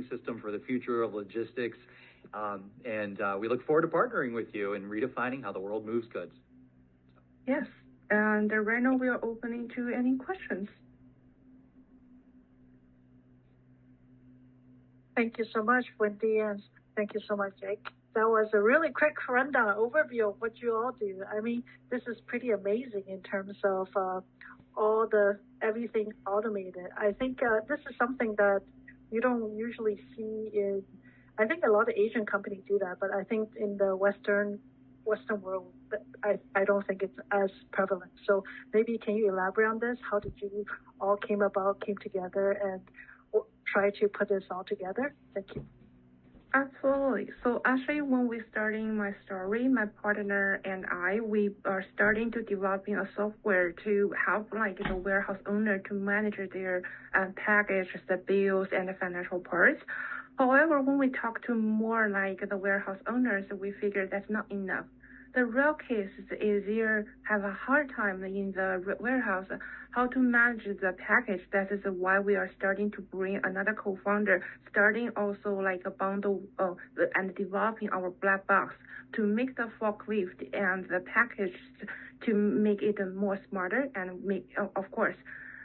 system for the future of logistics. And we look forward to partnering with you and redefining how the world moves goods. Yes, and right now we are opening to any questions. Thank you so much, Wendy, and thank you so much, Jake. That was a really quick rundown overview of what you all do. I mean, this is pretty amazing in terms of everything automated. I think this is something that you don't usually see in. I think a lot of Asian companies do that, but I think in the Western world, I don't think it's as prevalent. So maybe can you elaborate on this? How did you all came together and try to put this all together? Thank you. Absolutely. So actually, when we starting my story, my partner and we are starting to developing a software to help like the warehouse owner to manage their package, the bills, and the financial parts. However, when we talk to more like the warehouse owners, we figure that's not enough. The real case is you have a hard time in the warehouse how to manage the package. That is why we are starting to bring another co-founder, starting also like a bundle and developing our black box to make the forklift and the package to make it more smarter and make, of course,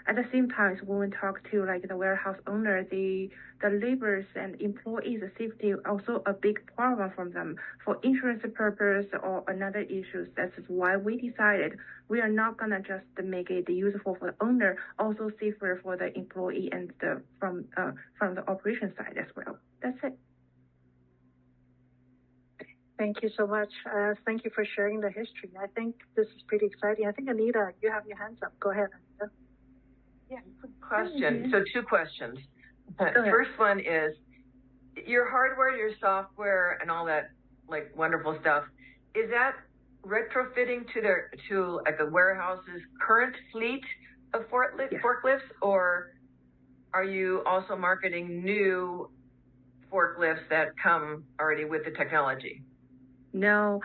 at the same time, when we talk to like the warehouse owner, the laborers and employees' safety also a big problem for them for insurance purpose or another issues. That's why we decided we are not gonna just make it useful for the owner, also safer for the employee and from the operation side as well. That's it. Thank you so much. Thank you for sharing the history. I think this is pretty exciting. I think Anita, you have your hands up. Go ahead, Anita. Yeah, good question. So 2 questions. First one is, your hardware, your software, and all that like wonderful stuff, is that retrofitting to like the warehouse's current fleet of forklifts, or are you also marketing new forklifts that come already with the technology? No,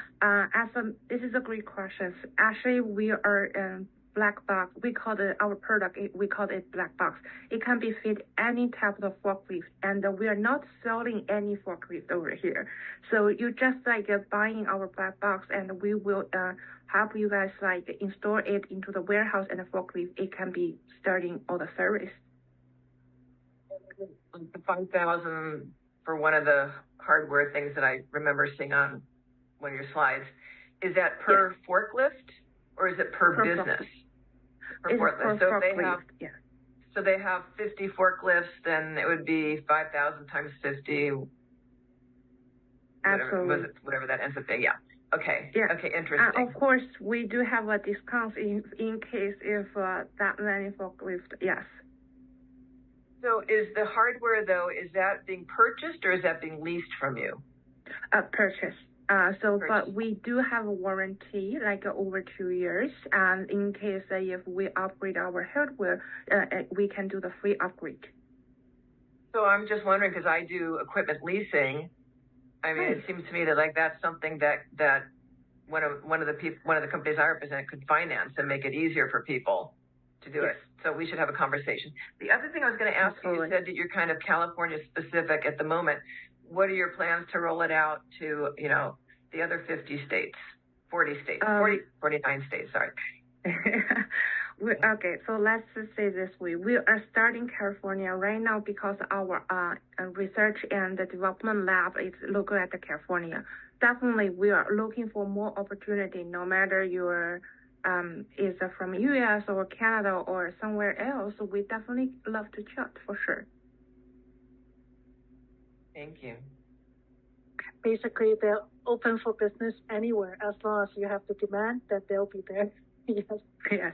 this is a great question. Actually, we are black box. We call it our product. We call it black box. It can be fit any type of forklift, and we are not selling any forklift over here. So you just like buying our black box, and we will help you guys like install it into the warehouse and the forklift. It can be starting all the service. The 5,000 for one of the hardware things that I remember seeing on one of your slides, is that per forklift or is it per business? Per forklift. So if they have 50 forklifts, then it would be 5,000 times 50. Absolutely. Whatever that ends up being. Yeah. Okay. Yeah. Okay. Interesting. Of course, we do have a discount in case if that many forklifts. Yes. So is the hardware though? Is that being purchased or is that being leased from you? Purchase. But we do have a warranty, like over 2 years. And in case if we upgrade our hardware, we can do the free upgrade. So I'm just wondering, because I do equipment leasing. I mean, It seems to me that like that's something that one of the companies I represent could finance and make it easier for people to do it. So we should have a conversation. The other thing I was going to ask you said that you're kind of California specific at the moment. What are your plans to roll it out to, the other 50 states, 40 states, 49 states, sorry. Okay, so let's just say this way. We are starting California right now because our research and the development lab is located at California. Definitely, we are looking for more opportunity, no matter your is from US or Canada or somewhere else. We definitely love to chat for sure. Thank you. Basically, they're open for business anywhere. As long as you have the demand, that they'll be there. Yes. Yes.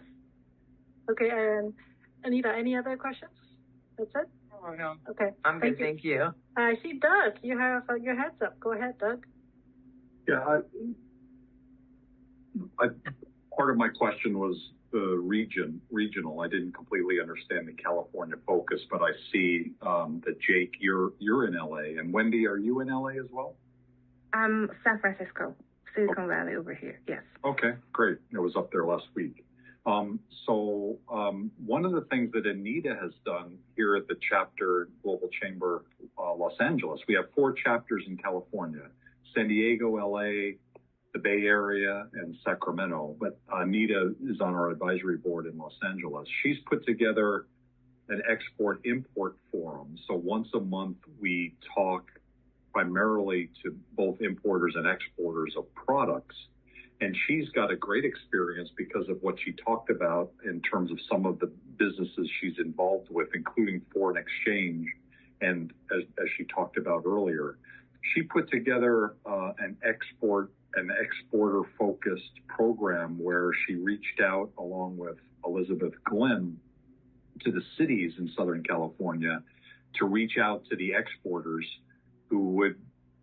Okay, and Anita, any other questions? That's it? Oh, no. Okay. I'm good, thank you. I see Doug. You have your hands up. Go ahead, Doug. Yeah, part of my question was regional. I didn't completely understand the California focus, but I see that Jake, you're in LA, and Wendy, are you in LA as well? San Francisco, Silicon Valley over here. Yes. Okay, great. I was up there last week. One of the things that Anita has done here at the chapter Global Chamber Los Angeles, we have 4 chapters in California, San Diego, LA, the Bay Area, and Sacramento. But Anita is on our advisory board in Los Angeles. She's put together an export-import forum. So once a month, we talk primarily to both importers and exporters of products. And she's got a great experience because of what she talked about in terms of some of the businesses she's involved with, including foreign exchange. And as she talked about earlier, she put together an exporter-focused program where she reached out along with Elizabeth Glenn to the cities in Southern California to reach out to the exporters who would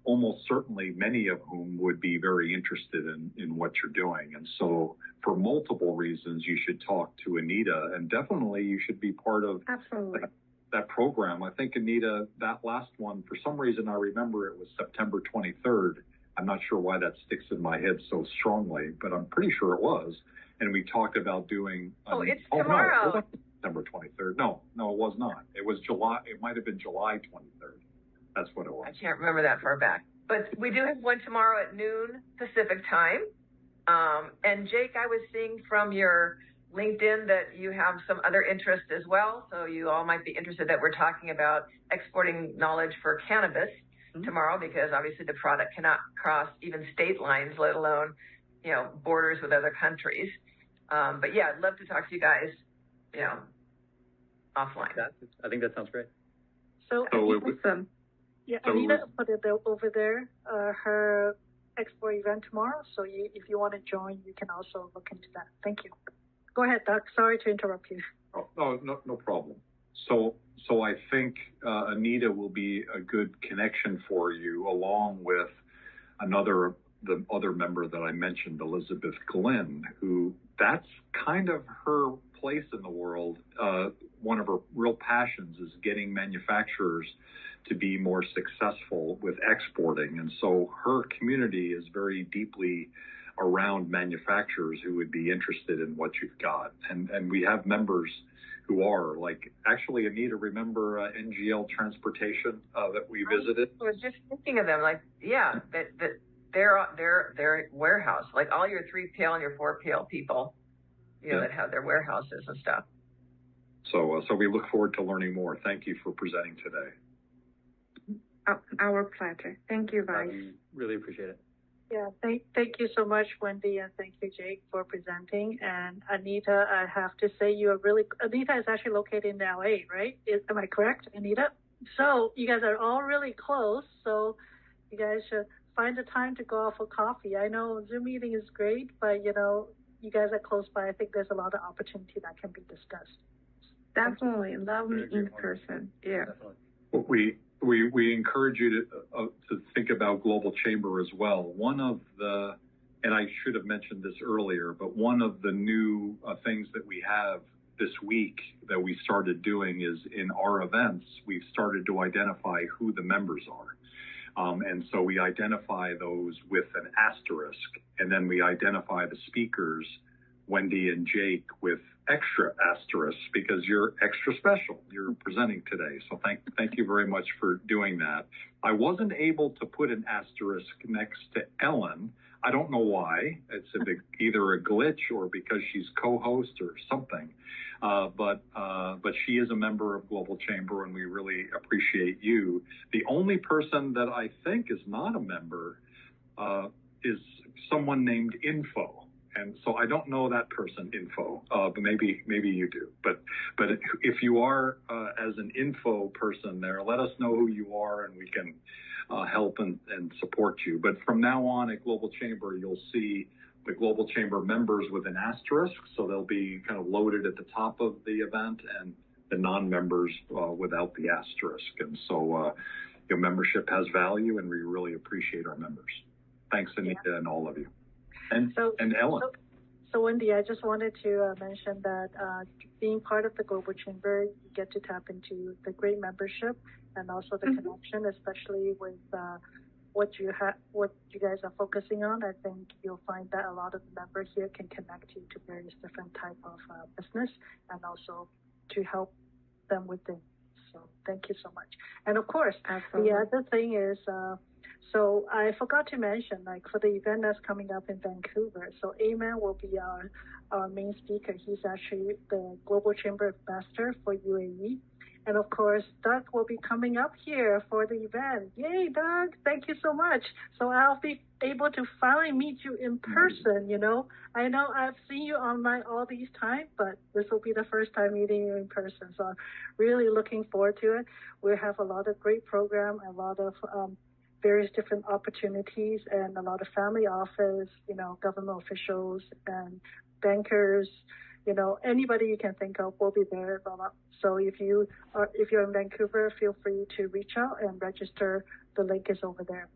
almost certainly many of whom would be very interested in what you're doing. And so for multiple reasons, you should talk to Anita, and definitely you should be part of that program. I think, Anita, that last one, for some reason, I remember it was September 23rd. I'm not sure why that sticks in my head so strongly, but I'm pretty sure it was. And we talked about doing... it's tomorrow. No, it wasn't September 23rd. No, it was not. It was July. It might have been July 23rd. That's what it was. I can't remember that far back. But we do have one tomorrow at noon Pacific time. And Jake, I was seeing from your LinkedIn that you have some other interests as well. So you all might be interested that we're talking about exporting knowledge for cannabis tomorrow, because obviously the product cannot cross even state lines, let alone, borders with other countries. But yeah, I'd love to talk to you guys, offline. I think that sounds great. So awesome. Yeah, Anita put it over there, her expo event tomorrow. So if you want to join, you can also look into that. Thank you. Go ahead, Doug. Sorry to interrupt you. Oh, no problem. So I think Anita will be a good connection for you, along with the other member that I mentioned, Elizabeth Glenn, who that's kind of her place in the world. One of her real passions is getting manufacturers to be more successful with exporting. And so her community is very deeply around manufacturers who would be interested in what you've got. And we have members who are, like, actually, Anita, remember NGL Transportation that we visited? I was just thinking of them, that their warehouse, like all your 3PL and your 4PL people, that have their warehouses and stuff. So we look forward to learning more. Thank you for presenting today. Our pleasure. Thank you, Vice. Really appreciate it. Yeah, thank you so much, Wendy, and thank you, Jake, for presenting. And Anita, I have to say Anita is actually located in LA, right? Am I correct, Anita? So you guys are all really close, so you guys should find the time to go out for coffee. I know Zoom meeting is great, but you guys are close by. I think there's a lot of opportunity that can be discussed. Definitely. Love meeting in person. Yeah. Definitely. We encourage you to think about Global Chamber as well. And I should have mentioned this earlier, but one of the new things that we have this week that we started doing is in our events, we've started to identify who the members are. And so we identify those with an asterisk, and then we identify the speakers, Wendy and Jake, with extra asterisks because you're extra special. You're presenting today. So thank you very much for doing that. I wasn't able to put an asterisk next to Ellen. I don't know why. It's either a glitch or because she's co-host or something. But she is a member of Global Chamber, and we really appreciate you. The only person that I think is not a member is someone named Info. And so I don't know that person, Info, but maybe you do. But if you are as an info person there, let us know who you are, and we can help and support you. But from now on at Global Chamber, you'll see the Global Chamber members with an asterisk, so they'll be kind of loaded at the top of the event, and the non-members without the asterisk. And so your membership has value, and we really appreciate our members. Thanks, Anita, and all of you. And Ellen. So Wendy, I just wanted to mention that being part of the Global Chamber, you get to tap into the great membership and also the connection, especially with what you guys are focusing on. I think you'll find that a lot of the members here can connect you to various different type of business and also to help them with things. So thank you so much. And of course, Absolutely. the other thing is, so I forgot to mention, like for the event that's coming up in Vancouver, so Ayman will be our main speaker. He's actually the Global Chamber Ambassador for UAE. And of course, Doug will be coming up here for the event. Yay, Doug! Thank you so much. So I'll be able to finally meet you in person, you know. I know I've seen you online all these times, but this will be the first time meeting you in person. So I'm really looking forward to it. We have a lot of great program, a lot of various different opportunities, and a lot of family office, you know, government officials and bankers, you know, anybody you can think of will be there. So if you're in Vancouver, feel free to reach out and register. The link is over there.